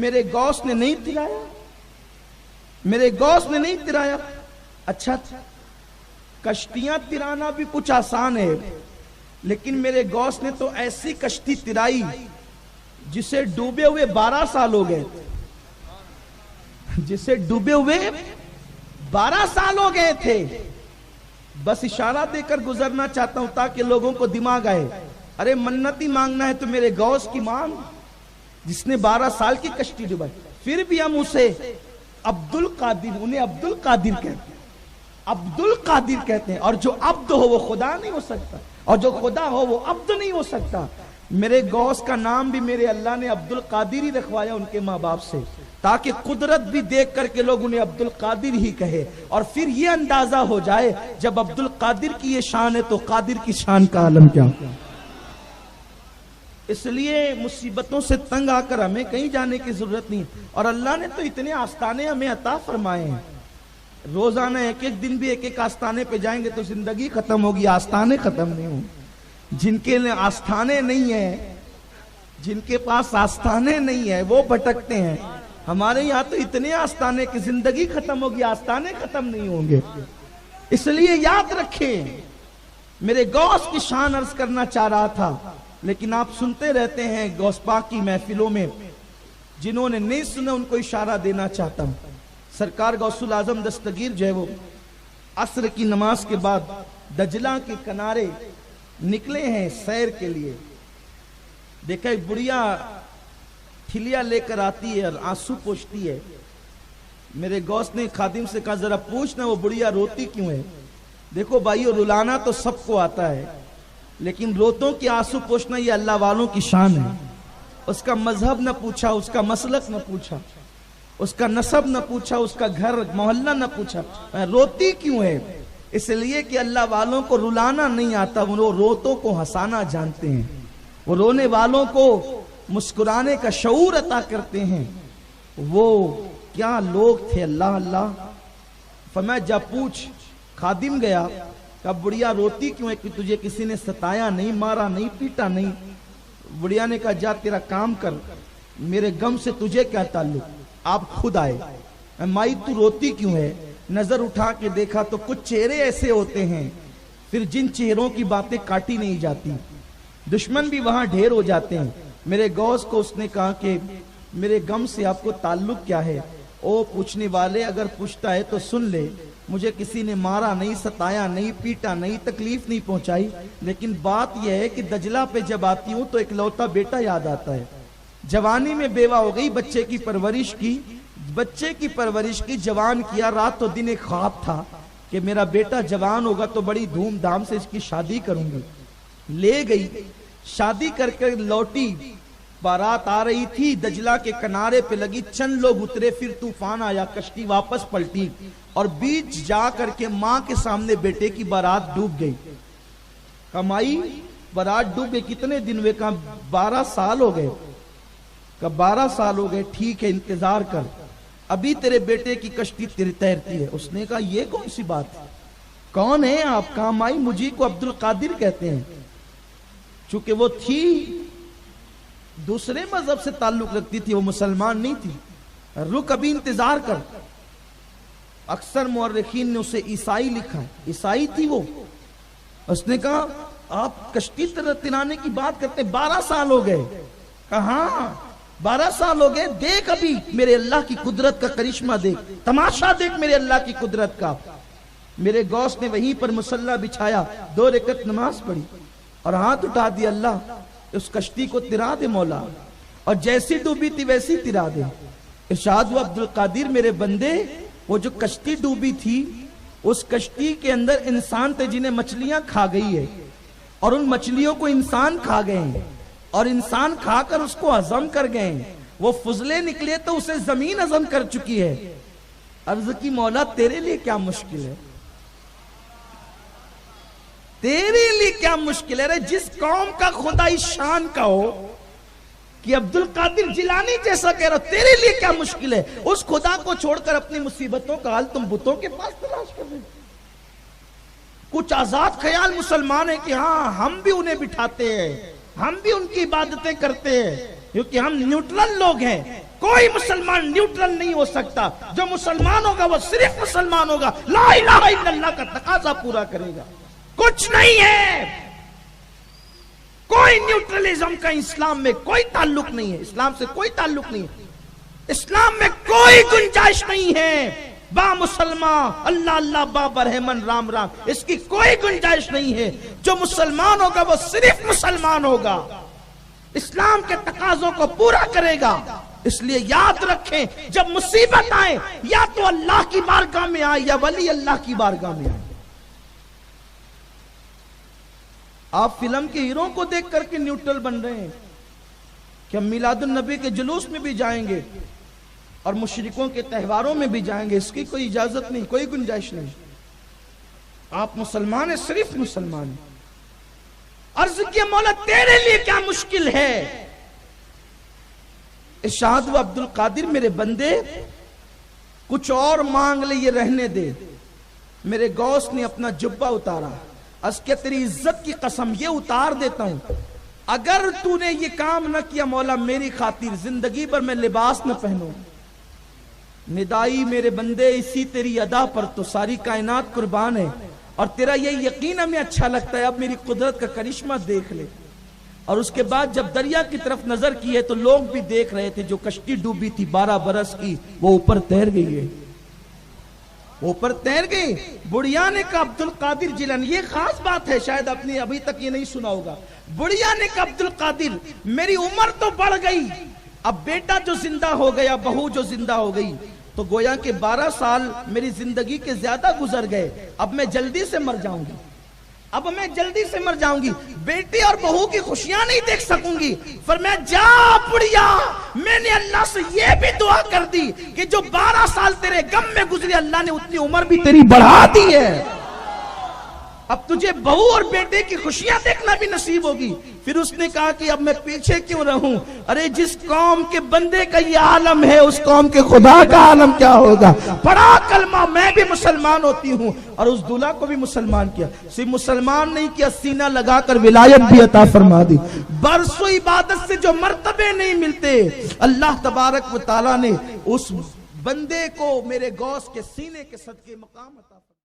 मेरे गौस ने नहीं तिराया, मेरे गौस ने नहीं तिराया। अच्छा, कश्तियां तिराना भी कुछ आसान है, लेकिन मेरे गौस ने तो ऐसी कश्ती तिराई जिसे डूबे हुए 12 साल हो गए, जिसे डूबे हुए 12 साल हो गए थे। बस इशारा देकर गुजरना चाहता हूं ताकि लोगों को दिमाग आए, अरे मन्नती मांगना है तो मेरे गौस की मांग, जिसने 12 साल की कश्ती डुबाई। फिर भी हम उसे अब्दुल कादिर, उन्हें अब्दुल कादिर कहते हैं, अब्दुल कादिर कहते हैं। और जो अब्द हो वो खुदा नहीं हो सकता, और जो खुदा हो वो अब्द नहीं हो सकता। मेरे गौस का नाम भी मेरे अल्लाह ने अब्दुल कादिर ही रखवाया उनके माँ बाप से, ताकि कुदरत भी देख करके लोग उन्हें अब्दुल कादिर ही कहे। और फिर ये अंदाजा हो जाए जब अब्दुल कादिर की ये शान है तो कादिर की शान का आलम क्या। इसलिए मुसीबतों से तंग आकर हमें कहीं जाने की जरूरत नहीं। और अल्लाह ने तो इतने आस्ताने हमें अता फरमाए हैं, रोजाना एक एक दिन भी एक एक आस्थाने पे जाएंगे तो जिंदगी खत्म होगी, आस्थाने खत्म नहीं होंगे। जिनके आस्थाने नहीं है, जिनके पास आस्थाने नहीं है वो भटकते हैं। हमारे यहाँ तो इतने आस्थाने की जिंदगी खत्म होगी, आस्थाने खत्म नहीं होंगे। इसलिए याद रखें, मेरे गौस की शान अर्ज करना चाह रहा था, लेकिन आप सुनते रहते हैं गौस पाक की महफिलों में, जिन्होंने नहीं सुना उनको इशारा देना चाहता हूं। सरकार गौसुल आजम दस्तगीर जो है वो असर की नमाज के बाद दजला के किनारे निकले हैं सैर के लिए। देखा एक बुढ़िया ठिलिया लेकर आती है और आंसू पोंछती है। मेरे गौस ने खादिम से कहा, जरा पूछना वो बुढ़िया रोती क्यों है। देखो भाइयों, रुलाना तो सबको आता है, लेकिन रोतों के आंसू पोंछना ये अल्लाह वालों की शान है। उसका मजहब न पूछा, उसका मसलक न पूछा, उसका नसब न पूछा, उसका घर मोहल्ला न पूछा, रोती क्यों है। इसलिए कि अल्लाह वालों को रुलाना नहीं आता, वो रोतों को हंसाना जानते हैं। वो रोने वालों को मुस्कुराने का शऊर अता करते हैं। वो क्या लोग थे, अल्लाह अल्लाह। फरमाया जा पूछ। खादिम गया, कब बुढ़िया रोती क्यों है, कि तुझे किसी ने सताया नहीं, मारा नहीं, पीटा नहीं। बुढ़िया ने कहा, जा तेरा काम कर, मेरे गम से तुझे क्या ताल्लुक। आप खुद आए। माई तू रोती क्यों है। नजर उठा के देखा तो कुछ चेहरे ऐसे होते हैं फिर जिन चेहरों की बातें काटी नहीं जाती, दुश्मन भी वहां ढेर हो जाते हैं। मेरे गौस को उसने कहा कि मेरे गम से आपको ताल्लुक क्या है। ओ पूछने वाले, अगर पूछता है तो सुन ले, मुझे किसी ने मारा नहीं, सताया नहीं, पीटा नहीं, तकलीफ नहीं पहुंचाई, लेकिन बात यह है कि दजला पे जब आती हूं तो इकलौता बेटा याद आता है। जवानी में बेवा हो गई, बच्चे की परवरिश की, जवान किया। रात तो दिन एक ख्वाब था कि मेरा बेटा जवान होगा तो बड़ी धूमधाम से इसकी शादी करूंगी। ले गई, शादी करके लौटी, बारात आ रही थी, दजला के किनारे पे लगी, चंद लोग उतरे, फिर तूफान आया, कश्ती वापस पलटी और बीच जा करके मां के सामने बेटे की बारात डूब गई। कमाई बारात डूब गई। कितने दिन हुए, कहा 12 साल हो गए। कब 12 साल हो गए, ठीक है इंतजार कर, अभी तेरे बेटे की कश्ती तैरती है। उसने कहा ये कौन सी बात है, कौन है आप। कहा माई मुझे को अब्दुल कादिर कहते हैं। चूंकि वो थी दूसरे मजहब से ताल्लुक रखती थी, वो मुसलमान नहीं थी। रुक अभी इंतजार कर। अक्सर मुअर्रिखीन ने उसे ईसाई लिखा है, ईसाई थी वो। उसने कहा आप कश्ती तिराने की बात करते, 12 साल हो गए। कहा 12 साल हो गए, देख अभी मेरे अल्लाह की कुदरत का करिश्मा देख, तमाशा देख मेरे अल्लाह की कुदरत का। मेरे गौस ने वहीं पर मुसल्ला बिछाया, 2 रकअत नमाज पढ़ी और हाथ उठा दिया, अल्लाह उस कश्ती को तिरा दे मौला, और जैसी डूबी थी वैसी तिरा दे। इरशाद हुआ, अब्दुल कादिर मेरे बंदे, वो जो कश्ती डूबी थी उस कश्ती के अंदर इंसान थे जिन्हें मछलियां खा गई है, और उन मछलियों को इंसान खा गए हैं, और इंसान खाकर उसको हजम कर गए। वो फुजले निकले तो उसे जमीन हजम कर चुकी है। अर्ज की मौला तेरे लिए क्या मुश्किल है, तेरे लिए क्या मुश्किल है। जिस कौम का खुदा इस शान का हो कि अब्दुल कादिर जिलानी जैसा कह रहा, तेरे लिए क्या मुश्किल है। उस खुदा को छोड़कर अपनी मुसीबतों का हाल तुम बुतों के पास तलाश कर रहे हो। कुछ आजाद ख्याल मुसलमान है कि हाँ हम भी उन्हें बिठाते हैं, हम भी उनकी इबादतें करते हैं, क्योंकि हम न्यूट्रल लोग हैं। कोई मुसलमान न्यूट्रल नहीं हो सकता। जो मुसलमान होगा वो सिर्फ मुसलमान होगा, ला इलाहा इल्लल्लाह का तकाजा पूरा करेगा, कुछ नहीं है। कोई न्यूट्रलिज्म का इस्लाम में कोई ताल्लुक नहीं है, इस्लाम से कोई ताल्लुक नहीं है। इस्लाम में कोई गुंजाइश नहीं है बा मुसलमान अल्लाह अल्लाह बा बरहमन राम राम, इसकी कोई गुंजाइश नहीं है। जो मुसलमान होगा वो सिर्फ मुसलमान होगा, इस्लाम के तकाजों को पूरा करेगा। इसलिए याद रखें, जब मुसीबत आए या तो अल्लाह की बारगाह में आए या वली अल्लाह की बारगाह में आए। आप फिल्म के हीरो को देख करके न्यूट्रल बन रहे हैं कि हम मिलादुन नबी के जुलूस में भी जाएंगे और मुशरिकों के त्योहारों में भी जाएंगे, इसकी कोई इजाजत नहीं, कोई गुंजाइश नहीं। आप मुसलमान हैं, सिर्फ मुसलमान हैं। अर्ज किया मौला तेरे लिए क्या मुश्किल है? इरशाद हुआ अब्दुल कादिर मेरे बंदे कुछ और मांग ले, ये रहने दे। मेरे गौस ने अपना जुब्बा उतारा, अस्के तेरी इज्जत की कसम ये उतार देता हूं, अगर तूने ये काम न किया मौला मेरी खातिर जिंदगी भर मैं लिबास न पहनूं। निदाई मेरे बंदे इसी तेरी अदा पर तो सारी कायनात कुर्बान है, और तेरा ये यकीन हमें अच्छा लगता है, अब मेरी कुदरत का करिश्मा देख ले। और उसके बाद जब दरिया की तरफ नजर की है तो लोग भी देख रहे थे, जो कश्ती डूबी थी 12 बरस की वो ऊपर तैर गई है, ऊपर तैर गई। बुढ़िया ने कहा अब्दुल कादिर जिलानी, ये खास बात है, शायद आपने अभी तक ये नहीं सुना होगा। बुढ़िया ने कहा अब्दुल कादिर मेरी उम्र तो बढ़ गई, अब बेटा जो जिंदा हो गया, बहू जो जिंदा हो गई, तो गोया के 12 साल मेरी जिंदगी के ज्यादा गुजर गए, अब मैं जल्दी से मर जाऊंगी, अब मैं जल्दी से मर जाऊंगी, बेटी और बहू की खुशियां नहीं देख सकूंगी। फरमाया जा बुढ़िया, मैंने अल्लाह से ये भी दुआ कर दी कि जो 12 साल तेरे गम में गुजरे, अल्लाह ने उतनी उम्र भी तेरी बढ़ा दी है, अब तुझे बहू और बेटे की खुशियां देखना भी नसीब होगी। फिर उसने कहा कि अब मैं पीछे क्यों रहूं, अरे जिस कौम के बंदे का ये आलम है उस कौम के खुदा का आलम क्या होगा। पढ़ा कलमा, मैं भी मुसलमान होती हूँ, और उस दूल्हा को भी मुसलमान किया, सिर्फ मुसलमान नहीं किया, सीना लगाकर विलायत भी अता फरमा दी। बरसों इबादत से जो मर्तबे नहीं मिलते, अल्लाह तबारक व तआला ने उस बंदे को मेरे गौस के सीने के सदके मकाम अता